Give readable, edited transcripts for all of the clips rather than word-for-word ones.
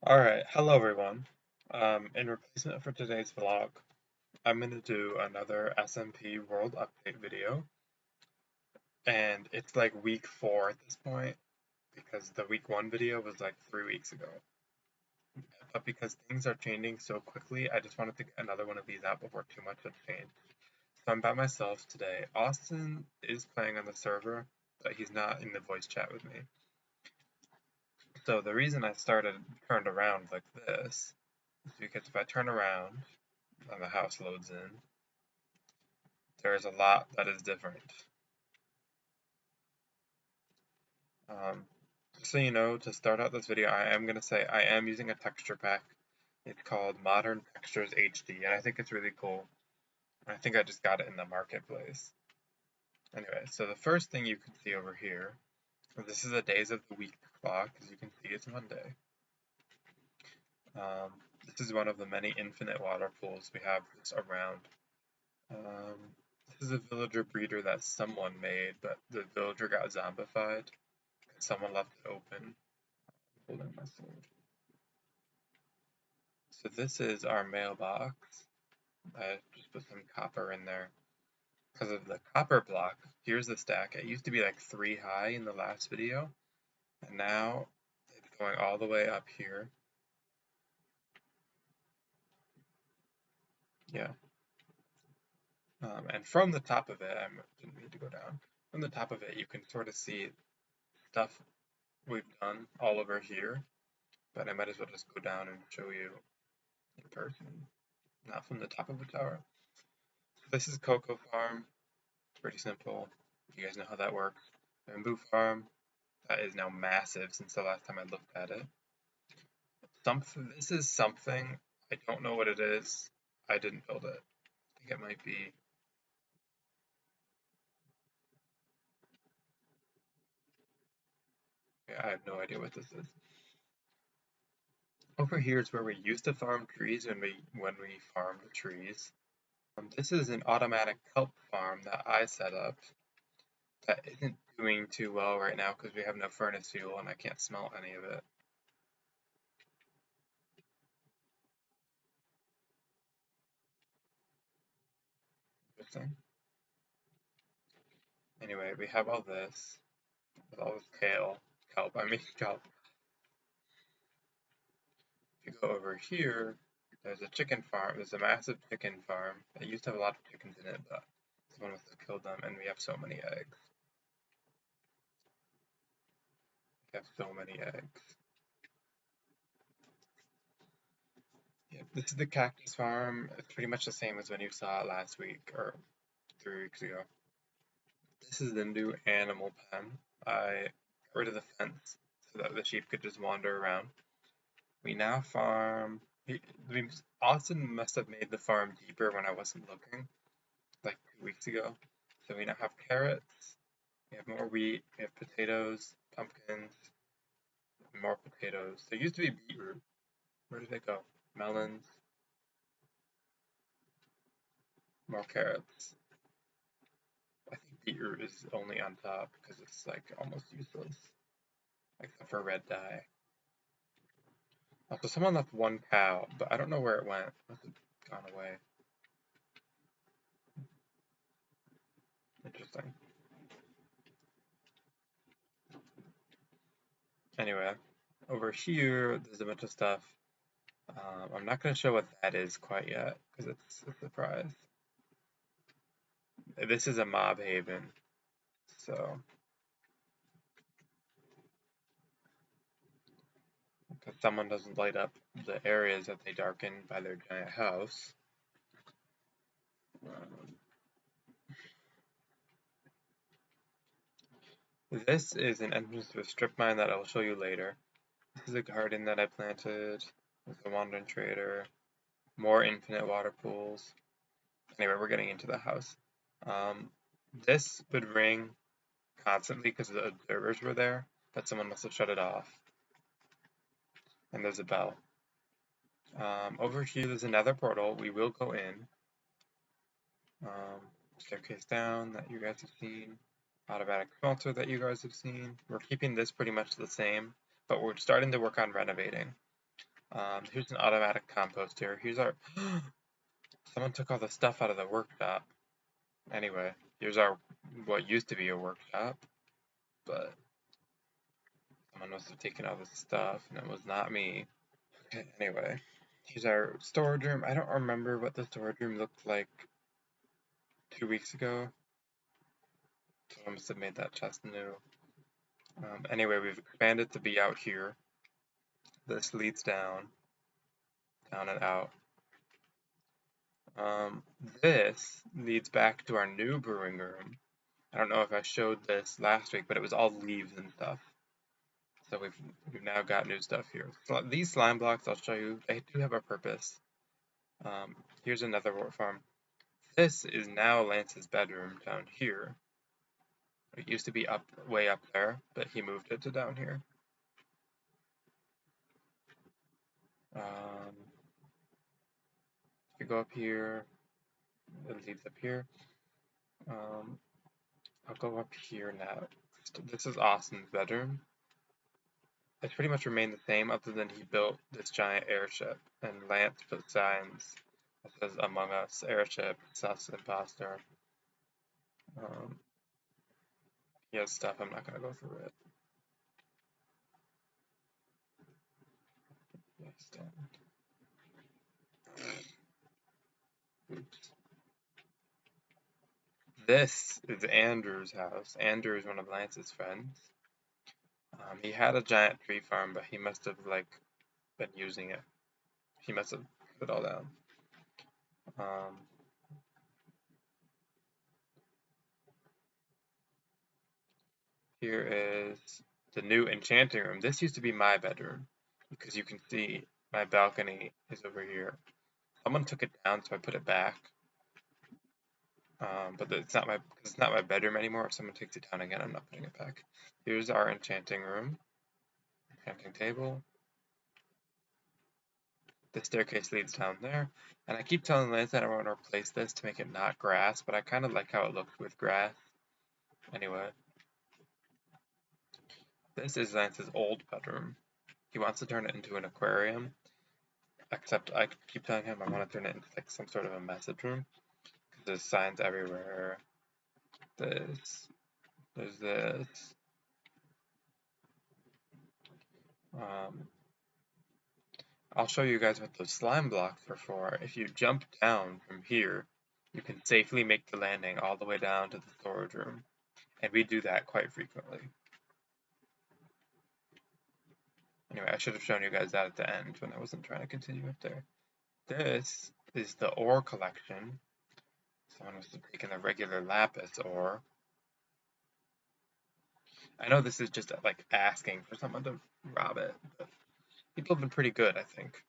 Alright, hello everyone. In replacement for today's vlog, I'm going to do another SMP World Update video, and it's like week 4 at this point, because the week 1 video was like 3 weeks ago. But because things are changing so quickly, I just wanted to get another one of these out before too much has changed. So I'm by myself today. Austin is playing on the server, but he's not in the voice chat with me. So the reason I turned around like this is because if I turn around and the house loads in, there's a lot that is different. Um, just so you know, to start out this video, I am going to say I am using a texture pack. It's called Modern Textures HD, and I think it's really cool. I think I just got it in the marketplace. Anyway, so the first thing you can see over here, this is the days of the week clock. As you can see, it's Monday. This is one of the many infinite water pools we have around. This is a villager breeder that someone made, but the villager got zombified. Someone left it open. Holding my sword. So this is our mailbox. I just put some copper in there. Because of the copper block, here's the stack. It used to be like 3 high in the last video, and now it's going all the way up here. Yeah. And from the top of it, I didn't need to go down. From the top of it, you can sort of see stuff we've done all over here, but I might as well just go down and show you in person, not from the top of the tower. So this is Cocoa Farm. It's pretty simple. You guys know how that works. Bamboo Farm, that is now massive since the last time I looked at it. This is something, I don't know what it is. I didn't build it. I think it might be, yeah, I have no idea what this is. Over here is where we used to farm trees when we farmed trees. This is an automatic kelp farm that I set up that isn't doing too well right now because we have no furnace fuel and I can't smelt any of it. Interesting. Anyway, we have all this. With all this kelp. If you go over here, there's a chicken farm. There's a massive chicken farm. It used to have a lot of chickens in it, but someone must have killed them, and we have so many eggs. We have so many eggs. Yeah, this is the cactus farm. It's pretty much the same as when you saw it last week, or 3 weeks ago. This is the new animal pen. I got rid of the fence so that the sheep could just wander around. We now farm. Austin must have made the farm deeper when I wasn't looking, like 2 weeks ago. So we now have carrots, we have more wheat, we have potatoes, pumpkins, more potatoes. There used to be beetroot. Where did they go? Melons, more carrots. I think beetroot is only on top because it's like almost useless, except for red dye. Also, someone left one cow, but I don't know where it went. It must have gone away. Interesting. Anyway, over here, there's a bunch of stuff. I'm not going to show what that is quite yet, because it's a surprise. This is a mob haven, so because someone doesn't light up the areas that they darken by their giant house. This is an entrance to a strip mine that I will show you later. This is a garden that I planted with a wandering trader. More infinite water pools. Anyway, we're getting into the house. This would ring constantly because the observers were there, but someone must have shut it off. And there's a bell. Over here, there's another portal. We will go in. Staircase down that you guys have seen. Automatic smelter that you guys have seen. We're keeping this pretty much the same, but we're starting to work on renovating. Here's an automatic composter. Here's our... Someone took all the stuff out of the workshop. Anyway, here's our... what used to be a workshop. But someone must have taken all this stuff, and it was not me. Okay, anyway, here's our storage room. I don't remember what the storage room looked like 2 weeks ago. Someone must have made that chest new. Anyway, we've expanded to be out here. This leads down and out. This leads back to our new brewing room. I don't know if I showed this last week, but it was all leaves and stuff. So we've now got new stuff here. So these slime blocks, I'll show you, they do have a purpose. Here's another wart farm. This is now Lance's bedroom down here. It used to be way up there, but he moved it to down here. If you go up here, it leads up here. I'll go up here now. This is Austin's bedroom. It's pretty much remained the same, other than he built this giant airship, and Lance put signs that says "Among Us," airship, sus, imposter. He has stuff. I'm not gonna go through it. Oops. This is Andrew's house. Andrew is one of Lance's friends. He had a giant tree farm, but he must have been using it. He must have put it all down. Here is the new enchanting room. This used to be my bedroom, because you can see my balcony is over here. Someone took it down, so I put it back. But it's not my bedroom anymore. If someone takes it down again, I'm not putting it back. Here's our enchanting room. Enchanting table. The staircase leads down there. And I keep telling Lance that I want to replace this to make it not grass, but I kind of like how it looks with grass. Anyway. This is Lance's old bedroom. He wants to turn it into an aquarium. Except I keep telling him I want to turn it into some sort of a message room. Because there's signs everywhere. There's this. I'll show you guys what those slime blocks are for. If you jump down from here, you can safely make the landing all the way down to the storage room. And we do that quite frequently. Anyway, I should have shown you guys that at the end when I wasn't trying to continue up there. This is the ore collection. Someone must have taken the regular lapis ore. I know this is just asking for someone to rob it, but people have been pretty good, I think.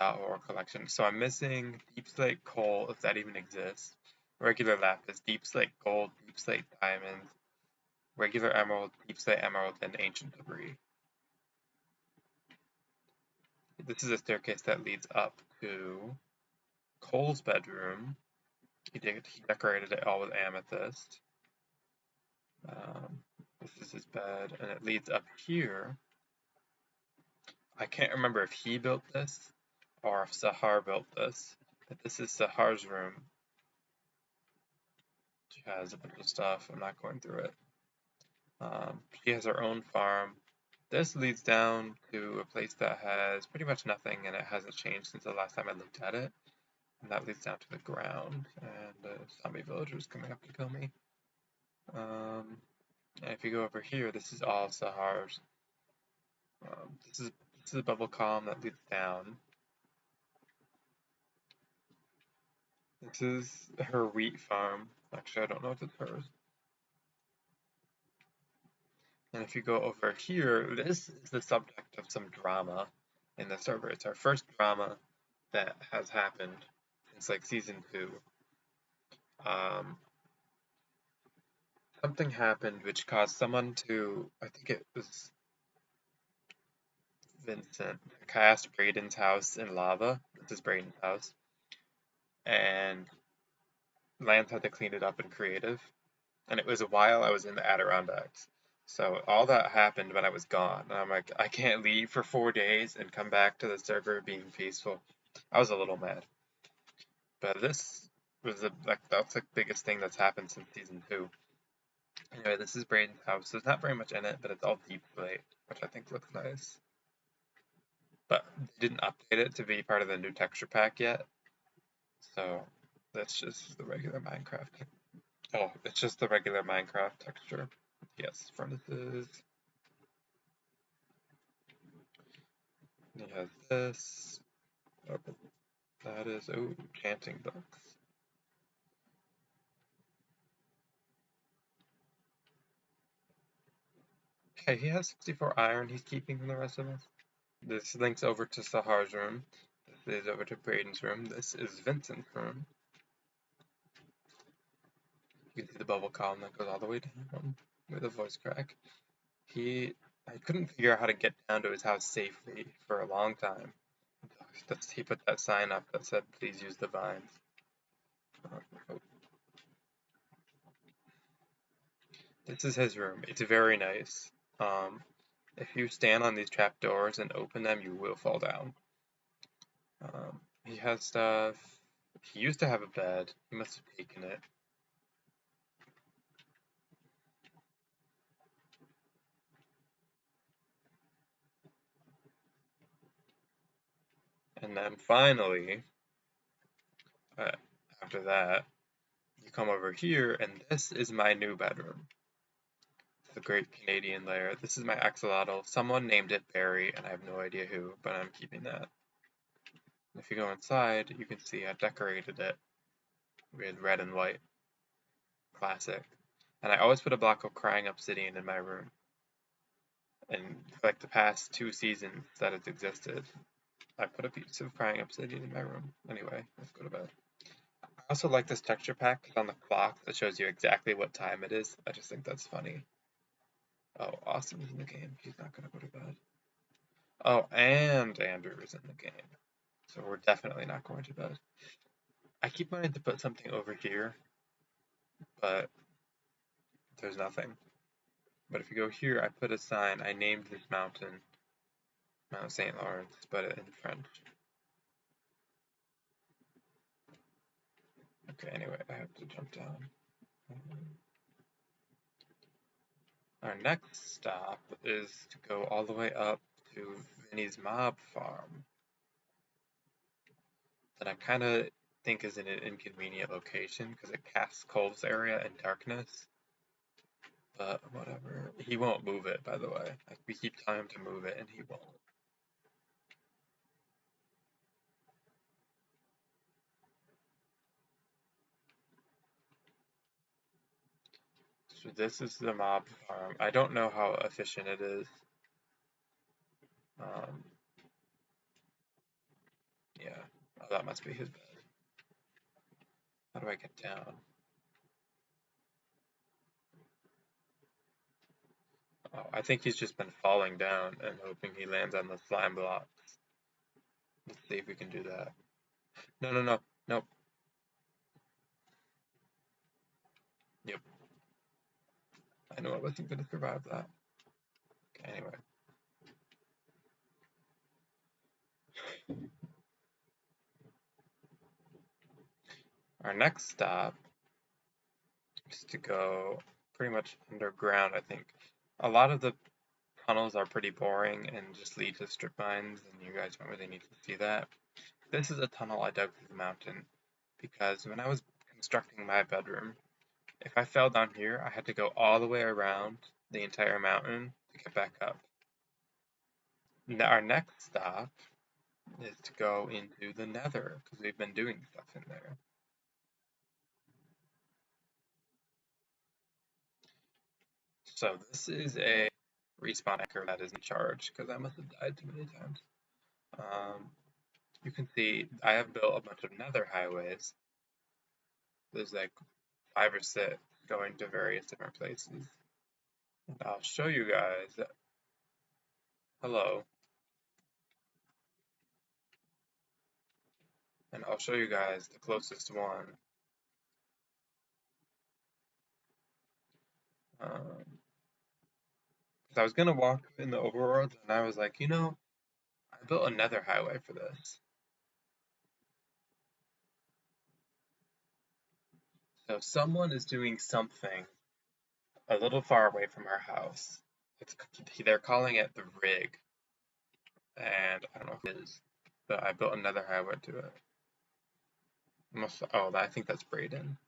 Ore collection. So I'm missing deep slate coal, if that even exists. Regular lapis, deep slate gold, deep slate diamond, regular emerald, deep slate emerald, and ancient debris. This is a staircase that leads up to Cole's bedroom. He decorated it all with amethyst. This is his bed, and it leads up here. I can't remember if he built this or if Sahar built this, but this is Sahar's room. She has a bunch of stuff. I'm not going through it. She has her own farm. This leads down to a place that has pretty much nothing, and it hasn't changed since the last time I looked at it. And that leads down to the ground, and the zombie villager's coming up to kill me. And if you go over here, this is all Sahar's. This is a bubble column that leads down. This is her wheat farm. Actually, I don't know if it's hers. And if you go over here, this is the subject of some drama in the server. It's our first drama that has happened since season 2. Something happened which caused someone to, I think it was Vincent, cast Brayden's house in lava. This is Brayden's house. And Lance had to clean it up in creative. And it was while I was in the Adirondacks. So all that happened when I was gone, and I'm like, I can't leave for 4 days and come back to the server being peaceful. I was a little mad, but this was that's the biggest thing that's happened since season 2. Anyway, this is Braden's house. There's not very much in it, but it's all deep slate, which I think looks nice. But they didn't update it to be part of the new texture pack yet, so that's just the regular Minecraft. Oh, it's just the regular Minecraft texture. Yes, furnaces. He has this. Oh, that is, oh, chanting books. Okay, he has 64 iron he's keeping from the rest of us. This links over to Sahar's room. This is over to Braden's room. This is Vincent's room. You can see the bubble column that goes all the way down with a voice crack. I couldn't figure out how to get down to his house safely for a long time. He put that sign up that said, please use the vines. This is his room. It's very nice. If you stand on these trapdoors and open them, you will fall down. He has stuff. He used to have a bed. He must have taken it. And then finally, after that, you come over here, and this is my new bedroom. The Great Canadian Lair. This is my axolotl. Someone named it Barry, and I have no idea who, but I'm keeping that. If you go inside, you can see I decorated it with red and white. Classic. And I always put a block of crying obsidian in my room. And for like the past 2 seasons that it's existed, I put a piece of crying obsidian in my room. Anyway, let's go to bed. I also like this texture pack on the clock that shows you exactly what time it is. I just think that's funny. Oh, Austin's in the game. He's not gonna go to bed. Oh, and Andrew is in the game. So we're definitely not going to bed. I keep wanting to put something over here, but there's nothing. But if you go here, I put a sign. I named this mountain Mount St. Lawrence, but in French. Okay, anyway, I have to jump down. Our next stop is to go all the way up to Vinny's mob farm. That I kind of think is in an inconvenient location because it casts Cole's area in darkness. But whatever. He won't move it, by the way. Like, we keep telling him to move it, and he won't. So this is the mob farm. I don't know how efficient it is. Um, yeah. Oh, that must be his bed. How do I get down? Oh, I think he's just been falling down and hoping he lands on the slime blocks. Let's see if we can do that. No, no, no. Nope. Yep. I know I wasn't going to survive that. Okay, anyway. Our next stop is to go pretty much underground, I think. A lot of the tunnels are pretty boring and just lead to strip mines, and you guys don't really need to see that. This is a tunnel I dug through the mountain because when I was constructing my bedroom, if I fell down here, I had to go all the way around the entire mountain to get back up. Now, our next stop is to go into the Nether because we've been doing stuff in there. So this is a respawn anchor that is in charge because I must have died too many times. You can see I have built a bunch of Nether highways. There's like 5 or 6 going to various different places. And I'll show you guys. Hello. And I'll show you guys the closest one. Um, I was gonna walk in the overworld, and I was like, you know, I built a nether highway for this. So someone is doing something a little far away from our house. They're calling it the rig, and I don't know if it is, but I built another highway to it. I think that's Brayden.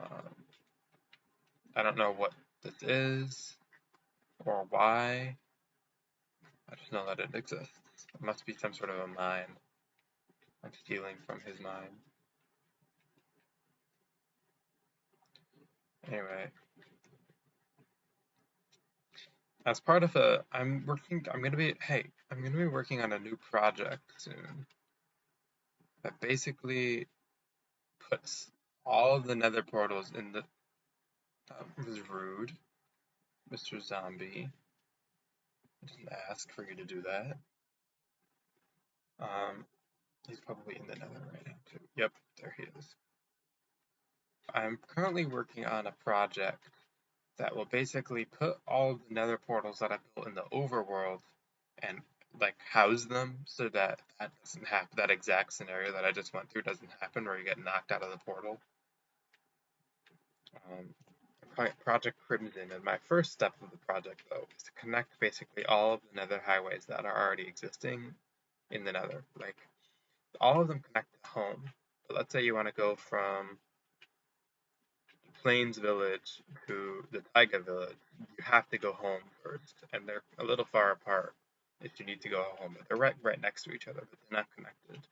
Um, I don't know what this is or why. I just know that it exists. It must be some sort of a mine. I'm stealing from his mine. Anyway, as part of I'm gonna be working on a new project soon that basically puts all of the nether portals in the, this is rude, Mr. Zombie. I didn't ask for you to do that. He's probably in the nether right now too. Yep, there he is. I'm currently working on a project that will basically put all of the nether portals that I built in the overworld and like house them so that that doesn't happen, that exact scenario that I just went through doesn't happen where you get knocked out of the portal. Project Crimson, and my first step of the project though is to connect basically all of the nether highways that are already existing in the nether. Like all of them connect to home. But let's say you want to go from Plains Village to the Taiga Village, you have to go home first, and they're a little far apart if you need to go home. But they're right next to each other, but they're not connected.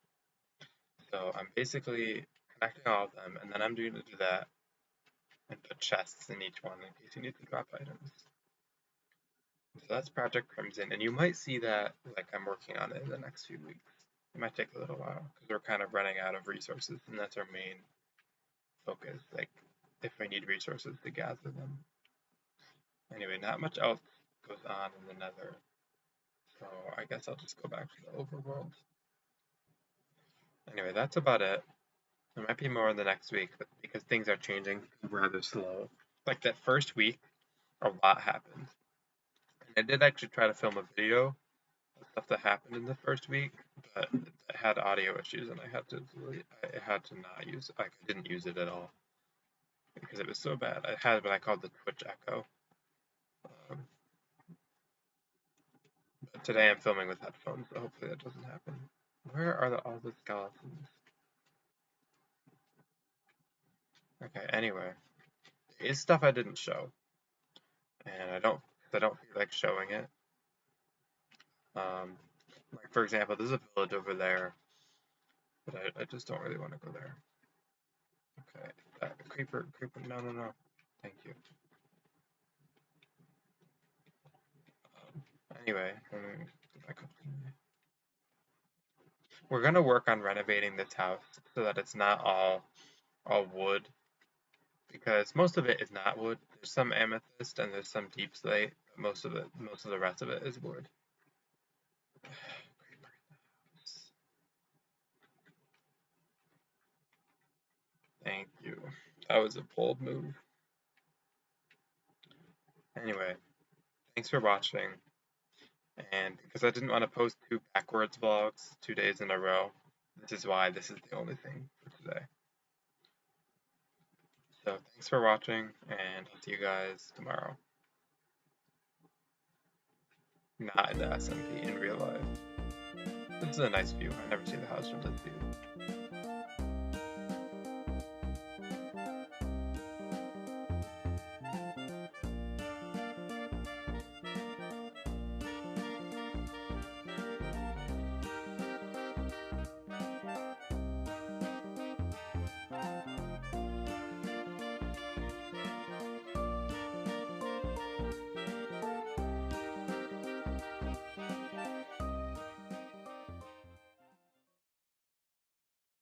So I'm basically connecting all of them, and then I'm going to do that and put chests in each one in case you need to drop items. So that's Project Crimson, and you might see that like I'm working on it in the next few weeks. It might take a little while because we're kind of running out of resources, and that's our main focus. Like if we need resources to gather them. Anyway, not much else goes on in the nether. So I guess I'll just go back to the overworld. Anyway, that's about it. There might be more in the next week, but because things are changing rather slow. Like that first week, a lot happened. And I did actually try to film a video of stuff that happened in the first week, but I had audio issues and I had to not use it. Like I didn't use it at all because it was so bad. I had what I called the Twitch echo. But today I'm filming with headphones, so hopefully that doesn't happen. Where are all the skeletons? Okay, anyway. There is stuff I didn't show. And I don't feel like showing it. Like for example, there's a village over there, but I just don't really want to go there. Okay, creeper, no, thank you. Anyway, we're gonna work on renovating this house so that it's not all wood, because most of it is not wood. There's some amethyst and there's some deep slate, but most of the rest of it is wood. Thank you. That was a bold move. Anyway, thanks for watching. And because I didn't want to post 2 backwards vlogs 2 days in a row, this is why this is the only thing for today. So thanks for watching, and I'll see you guys tomorrow. Not in the SMP, in real life. This is a nice view. I never see the house from this view.